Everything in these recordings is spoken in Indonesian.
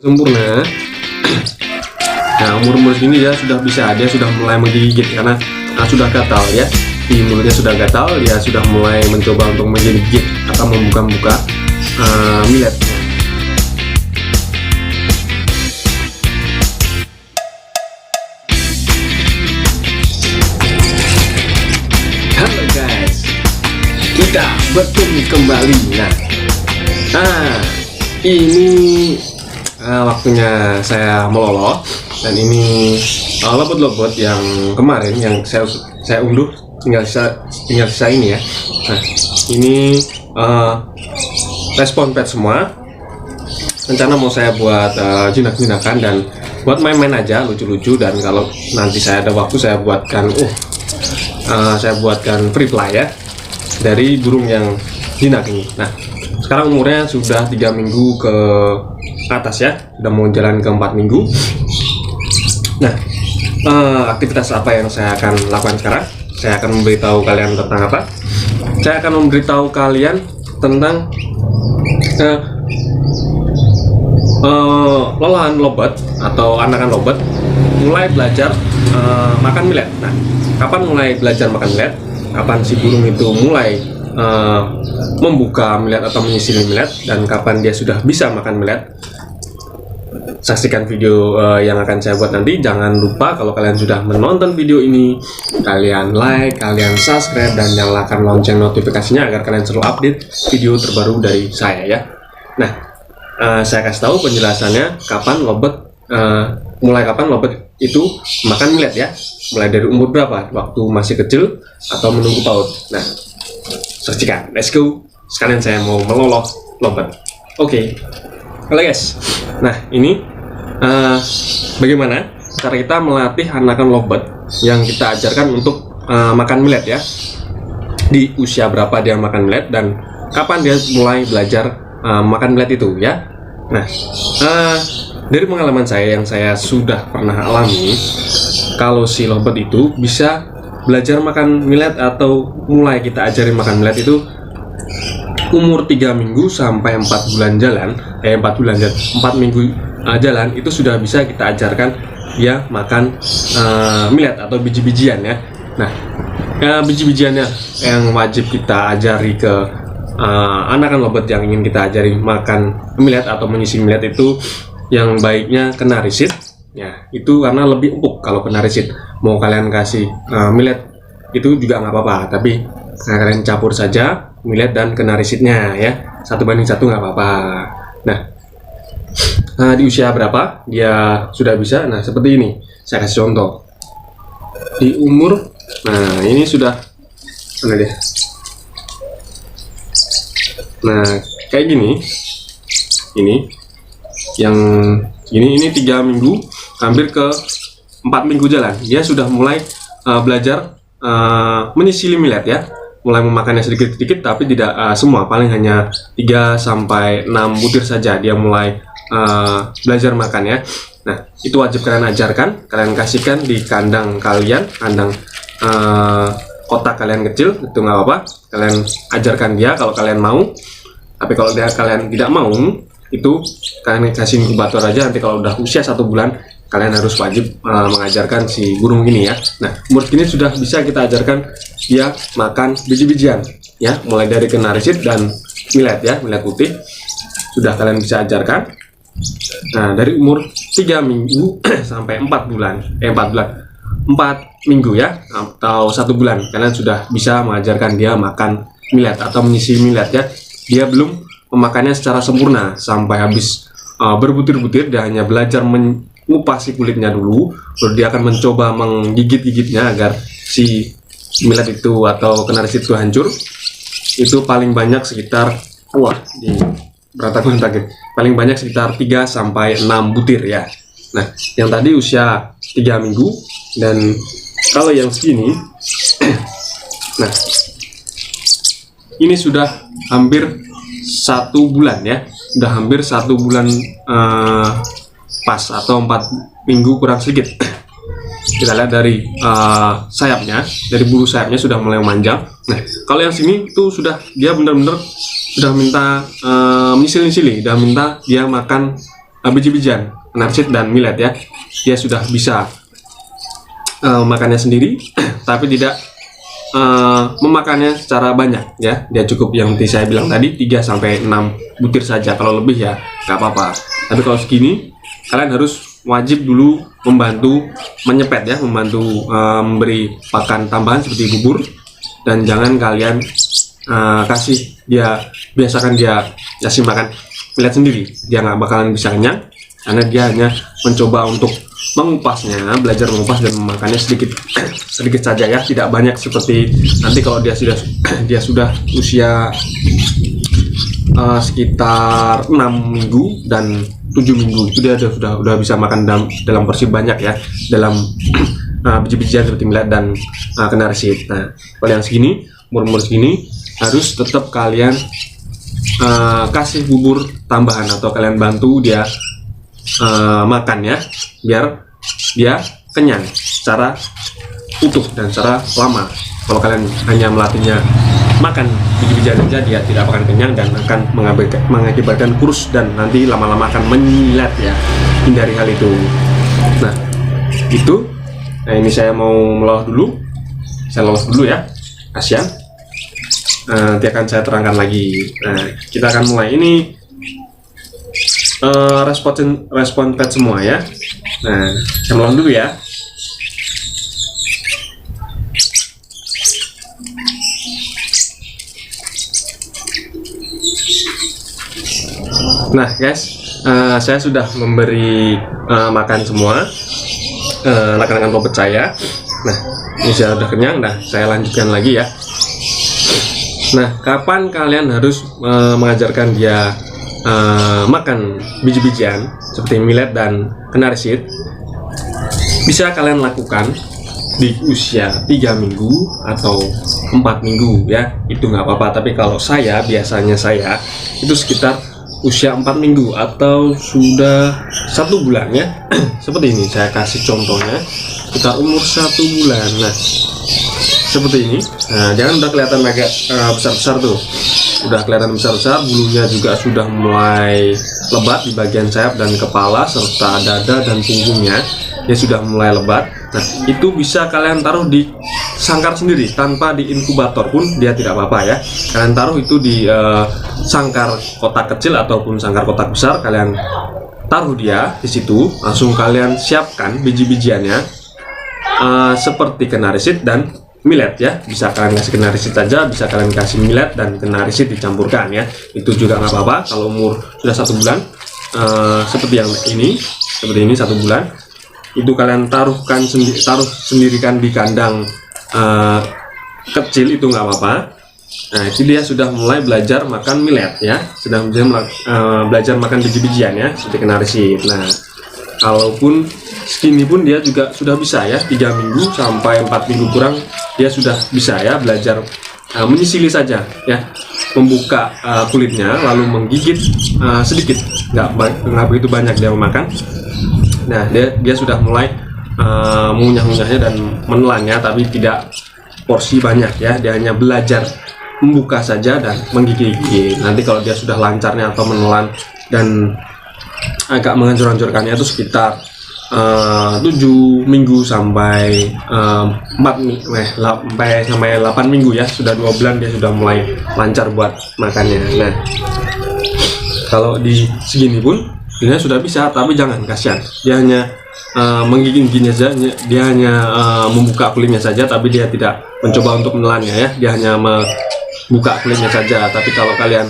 sempurna. Nah, umur segini dia sudah mulai menggigit karena sudah gatal ya, di mulutnya sudah gatal, dia sudah mulai mencoba untuk menggigit atau membuka-buka millet. Halo guys, kita bertemu kembali. Nah, ini waktunya saya meloloh, dan ini lobot-lobot yang kemarin yang saya unduh tinggal sisa ini ya. Nah, ini respon pet semua. Rencana mau saya buat jinak-jinakan dan buat main-main aja, lucu-lucu, dan kalau nanti saya ada waktu saya buatkan free fly ya dari burung yang jinak ini. Nah, sekarang umurnya sudah 3 minggu ke atas ya, sudah mau jalan ke 4 minggu. Nah, aktivitas apa yang saya akan lakukan sekarang? Saya akan memberitahu kalian tentang apa? Saya akan memberitahu kalian tentang lolahan lobet atau anakan lobet mulai belajar makan millet. Nah, kapan mulai belajar makan millet? Kapan si burung itu mulai membuka millet atau menyisili millet, dan kapan dia sudah bisa makan millet? Saksikan video yang akan saya buat nanti. Jangan lupa kalau kalian sudah menonton video ini, kalian like, kalian subscribe, dan nyalakan lonceng notifikasinya agar kalian selalu update video terbaru dari saya ya. Nah, saya kasih tahu penjelasannya mulai kapan lobet itu makan millet ya. Mulai dari umur berapa? Waktu masih kecil atau menunggu PAUD. Nah, saksikan, let's go. Sekalian saya mau meloloh lobet. Oke. Halo guys. Nah, ini bagaimana cara kita melatih anakan lobet yang kita ajarkan untuk makan millet ya. Di usia berapa dia makan millet dan kapan dia mulai belajar makan millet itu ya. Nah, dari pengalaman saya yang saya sudah pernah alami, kalau si lobet itu bisa belajar makan millet atau mulai kita ajarin makan millet itu umur 3 minggu sampai 4 bulan jalan, 4 minggu jalan itu sudah bisa kita ajarkan dia makan millet atau biji-bijian ya. Nah, biji-bijiannya yang wajib kita ajari ke anakan lobet yang ingin kita ajari makan millet atau menyisili millet itu, yang baiknya kena risit ya, itu karena lebih empuk kalau kena risit. Mau kalian kasih millet itu juga nggak apa-apa, tapi kalian campur saja millet dan kena risitnya ya, 1:1 nggak apa-apa. Nah, di usia berapa dia sudah bisa? Nah, seperti ini saya kasih contoh. Di umur, nah ini sudah mana deh. Nah, kayak gini, ini yang ini 3 minggu hampir ke 4 minggu jalan, dia sudah mulai belajar menyisili millet ya, mulai memakannya sedikit-sedikit, tapi tidak semua, paling hanya 3-6 butir saja dia mulai belajar makan ya. Nah, itu wajib kalian ajarkan, kalian kasihkan di kandang kalian, kandang kotak kalian kecil, itu nggak apa-apa, kalian ajarkan dia kalau kalian mau. Tapi kalau kalian tidak mau, itu kalian kasih inkubator aja. Nanti kalau udah usia 1 bulan, kalian harus wajib mengajarkan si burung ini ya. Nah, umur ini sudah bisa kita ajarkan dia makan biji-bijian ya, mulai dari kena risit dan millet ya, millet putih sudah kalian bisa ajarkan. Nah, dari umur 3 minggu sampai 4 minggu ya, atau 1 bulan, kalian sudah bisa mengajarkan dia makan millet atau menyisili millet ya. Dia belum memakannya secara sempurna sampai habis berbutir-butir, dia hanya belajar mengupas si kulitnya dulu, lalu dia akan mencoba menggigit-gigitnya agar si millet itu atau kena risit itu hancur. Itu paling banyak sekitar paling banyak sekitar 3-6 butir ya. Nah, yang tadi usia 3 minggu, dan kalau yang segini nah, ini sudah hampir 1 bulan ya, udah hampir 1 bulan pas, atau 4 minggu kurang sedikit. Kita lihat dari sayapnya, dari bulu sayapnya sudah mulai memanjang. Nah, kalau yang sini tuh sudah dia benar-benar sudah minta menyisili-sili, sudah minta dia makan biji-bijian, narsit dan millet ya. Dia sudah bisa makannya sendiri, tapi tidak memakannya secara banyak ya. Dia cukup yang seperti saya bilang tadi 3-6 butir saja. Kalau lebih ya nggak apa-apa. Tapi kalau segini kalian harus wajib dulu membantu menyepet ya, membantu memberi pakan tambahan seperti bubur, dan jangan kalian biasakan dia kasih makan millet sendiri. Dia nggak bakalan bisa kenyang karena dia hanya mencoba untuk mengupasnya, belajar mengupas dan memakannya sedikit sedikit saja ya, tidak banyak seperti nanti kalau dia sudah usia sekitar 6 minggu dan 7 minggu itu dia sudah bisa makan dalam porsi banyak ya, dalam biji-bijian seperti millet dan kenarisit. Nah, kalau yang segini, umur segini harus tetap kalian kasih bubur tambahan atau kalian bantu dia makan ya, biar dia kenyang secara utuh dan secara lama. Kalau kalian hanya melatihnya makan biji-bijian saja, dia tidak akan kenyang dan akan mengakibatkan kurus dan nanti lama-lama akan menyilat ya. Hindari hal itu. Nah, itu. Nah, ini saya mau melolos dulu. Saya lolos dulu ya. Kasihan. Nanti akan saya terangkan lagi. Nah, kita akan mulai ini. Respon pet semua ya. Nah, saya ulang dulu ya. Nah guys, saya sudah memberi makan semua rekan-rekan popet saya. Nah, ini saya sudah kenyang. Nah, saya lanjutkan lagi ya. Nah, kapan kalian harus mengajarkan dia makan biji-bijian seperti millet dan kenarisit? Bisa kalian lakukan di usia 3 minggu atau 4 minggu ya, itu nggak apa-apa. Tapi kalau biasanya saya itu sekitar usia 4 minggu atau sudah 1 bulan ya. Seperti ini saya kasih contohnya, sekitar umur 1 bulan. Nah, seperti ini. Nah, jangan udah kelihatan agak besar-besar tuh. Udah kelihatan besar-besar, bulunya juga sudah mulai lebat di bagian sayap dan kepala serta dada dan punggungnya. Dia sudah mulai lebat. Nah, itu bisa kalian taruh di sangkar sendiri tanpa di inkubator pun dia tidak apa-apa ya. Kalian taruh itu di sangkar kotak kecil ataupun sangkar kotak besar, kalian taruh dia di situ. Langsung kalian siapkan biji-bijiannya seperti kenarisit dan millet ya. Bisa kalian kasih kenarisit saja, bisa kalian kasih millet dan kenarisit dicampurkan ya. Itu juga nggak apa-apa kalau umur sudah 1 bulan. Seperti yang ini, seperti ini 1 bulan. Itu kalian taruh sendirikan di kandang kecil, itu nggak apa-apa. Nah, itu dia sudah mulai belajar makan millet ya, sudah belajar makan biji-bijian ya, seperti kenarisit. Nah, kalaupun segini pun dia juga sudah bisa ya, 3 minggu sampai 4 minggu kurang dia sudah bisa ya belajar menyisili saja ya, membuka kulitnya lalu menggigit sedikit, nggak begitu banyak dia memakan. Nah, dia sudah mulai mengunyah-unyahnya dan menelannya, tapi tidak porsi banyak ya. Dia hanya belajar membuka saja dan menggigit. Nanti kalau dia sudah lancarnya atau menelan dan agak menghancur-hancurkannya itu sekitar 7 minggu sampai 8 minggu ya. Sudah 2 bulan dia sudah mulai lancar buat makannya. Nah, kalau di segini pun dia sudah bisa, tapi jangan, kasihan. Dia hanya menggigit-gigitnya saja, dia hanya membuka kulitnya saja, tapi dia tidak mencoba untuk menelannya ya. Dia hanya membuka kulitnya saja. Tapi kalau kalian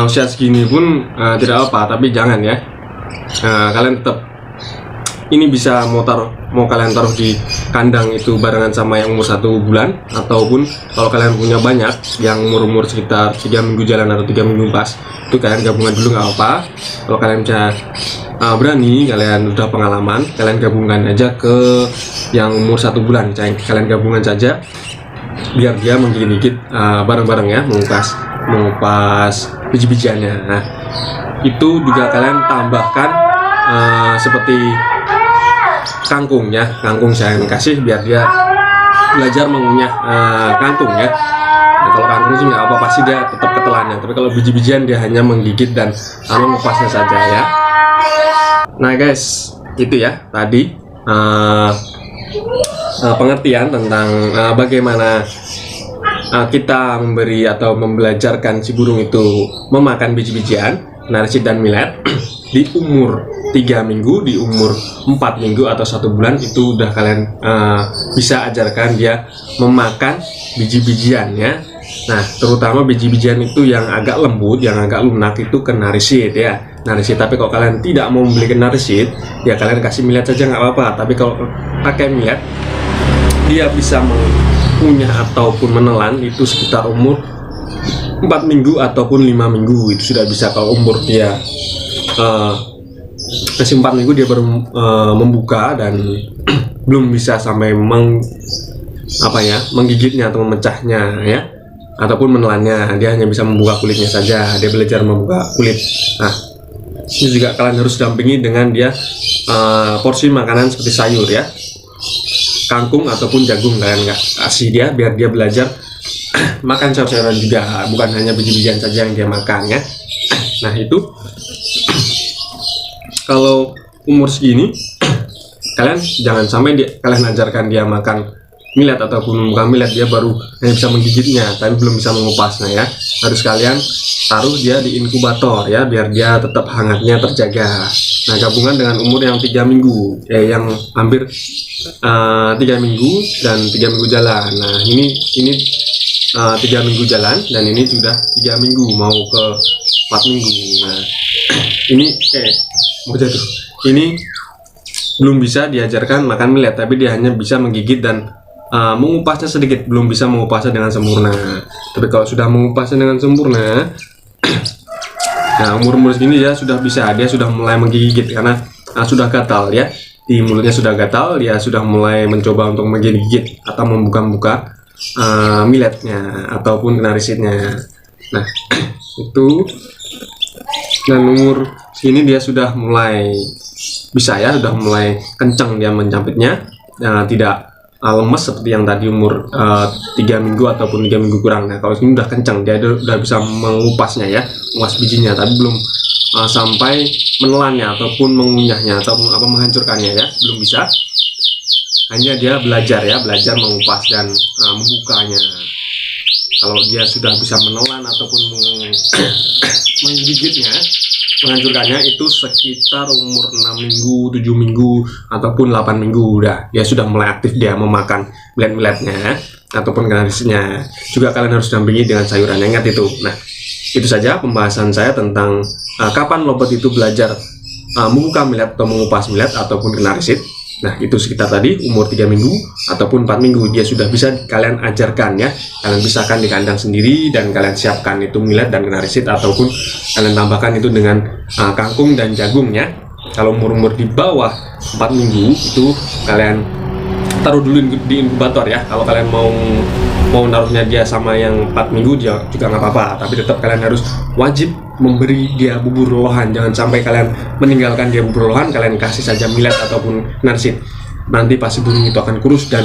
usia segini pun tidak apa, tapi jangan ya. Kalian tetap ini bisa mau kalian taruh di kandang itu barengan sama yang umur 1 bulan, ataupun kalau kalian punya banyak yang umur sekitar 3 minggu jalan atau 3 minggu pas, itu kalian gabungan dulu nggak apa. Kalau kalian bisa berani, kalian udah pengalaman, kalian gabungkan aja ke yang umur 1 bulan. Kalian gabungan saja biar dia menggigit-gigit bareng-bareng ya, mengupas biji-bijiannya. Nah, itu juga kalian tambahkan seperti kangkung ya, kangkung saya kasih biar dia belajar mengunyah kangkung ya. Nah, kalau kangkung sih nggak apa, pasti dia tetap ketelannya. Tapi kalau biji-bijian dia hanya menggigit dan mengupasnya saja ya. Nah guys, itu ya tadi pengertian tentang bagaimana kita memberi atau membelajarkan si burung itu memakan biji-bijian, narisid dan millet di umur 3 minggu, di umur 4 minggu atau 1 bulan. Itu udah kalian bisa ajarkan dia memakan biji-bijian ya. Nah, terutama biji-bijian itu yang agak lembut, yang agak lunak itu ke narisid ya. Narisid, tapi kalau kalian tidak mau membeli ke narisid, ya kalian kasih millet saja nggak apa-apa. Tapi kalau pakai millet, dia bisa mengunyah ataupun menelan itu sekitar umur 4 minggu ataupun 5 minggu. Itu sudah bisa. Kalau umur dia kasih 4 minggu dia baru membuka dan belum bisa sampai menggigitnya atau memecahnya ya, ataupun menelannya. Dia hanya bisa membuka kulitnya saja, dia belajar membuka kulit. Nah, ini juga kalian harus dampingi dengan dia porsi makanan seperti sayur ya, kangkung ataupun jagung. Kalian nggak kasih dia biar dia belajar makan sayur-sayuran juga, bukan hanya biji-bijian saja yang dia makan ya. Nah, itu kalau umur segini kalian jangan sampai kalian ajarkan dia makan millet ataupun bukan millet, dia baru hanya bisa menggigitnya tapi belum bisa mengupasnya ya. Harus kalian taruh dia di inkubator ya, biar dia tetap hangatnya terjaga. Nah, gabungan dengan umur yang 3 minggu yang hampir 3 minggu dan 3 minggu jalan. Nah, ini 3 minggu jalan dan ini sudah 3 minggu mau ke 4 minggu. Nah, ini mau jatuh. Ini belum bisa diajarkan makan millet, tapi dia hanya bisa menggigit dan mengupasnya sedikit, belum bisa mengupasnya dengan sempurna. Tapi kalau sudah mengupasnya dengan sempurna, nah umur segini dia sudah bisa, dia sudah mulai menggigit karena sudah gatal ya, di mulutnya sudah gatal, dia sudah mulai mencoba untuk menggigit atau membuka-buka milletnya ataupun narisidnya. Nah, itu. Dan umur segini dia sudah mulai bisa ya, sudah mulai kencang dia mencampitnya, tidak lemes seperti yang tadi umur 3 minggu ataupun 3 minggu kurang. Nah, kalau ini udah kencang, dia udah bisa mengupasnya ya, mengupas bijinya, tapi belum sampai menelannya ataupun mengunyahnya atau menghancurkannya ya, belum bisa. Hanya dia belajar mengupas dan membukanya. Kalau dia sudah bisa menelan ataupun menggigitnya, menghancurkannya, itu sekitar umur 6 minggu, 7 minggu ataupun 8 minggu udah dia sudah mulai aktif dia memakan millet-milletnya ataupun narisidnya. Juga kalian harus dampingi dengan sayuran, ingat itu. Nah, itu saja pembahasan saya tentang kapan lobot itu belajar membuka millet atau mengupas millet ataupun narisid. Nah, itu sekitar tadi umur 3 minggu ataupun 4 minggu dia sudah bisa kalian ajarkan ya. Kalian pisahkan di kandang sendiri dan kalian siapkan itu millet dan narisid, ataupun kalian tambahkan itu dengan kangkung dan jagung ya. Kalau umur di bawah 4 minggu itu kalian taruh dulu di inkubator ya. Kalau kalian mau naruhnya dia sama yang 4 minggu dia juga nggak apa-apa, tapi tetap kalian harus wajib memberi dia bubur lolohan. Jangan sampai kalian meninggalkan dia bubur lolohan, kalian kasih saja millet ataupun narisid. Nanti pasti burung itu akan kurus dan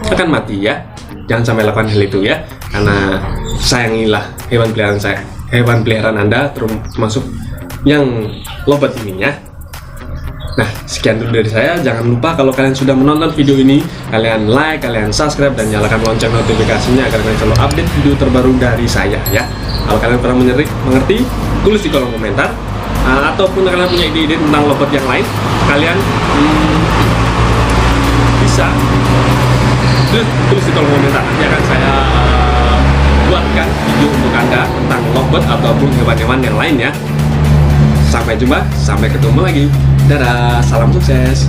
akan mati ya. Jangan sampai lakukan hal itu ya, karena sayangilah hewan peliharaan Anda, termasuk yang lobet ini ya. Nah, sekian dulu dari saya. Jangan lupa kalau kalian sudah menonton video ini, kalian like, kalian subscribe, dan nyalakan lonceng notifikasinya agar kalian selalu update video terbaru dari saya ya. Kalau kalian pernah mengerti, tulis di kolom komentar. Ataupun kalian punya ide-ide tentang lobet yang lain, kalian bisa tulis di kolom komentar. Nanti akan saya buatkan video untuk Anda tentang lobet ataupun hewan-hewan yang lain ya. Sampai jumpa, sampai ketemu lagi. Dadah, salam sukses.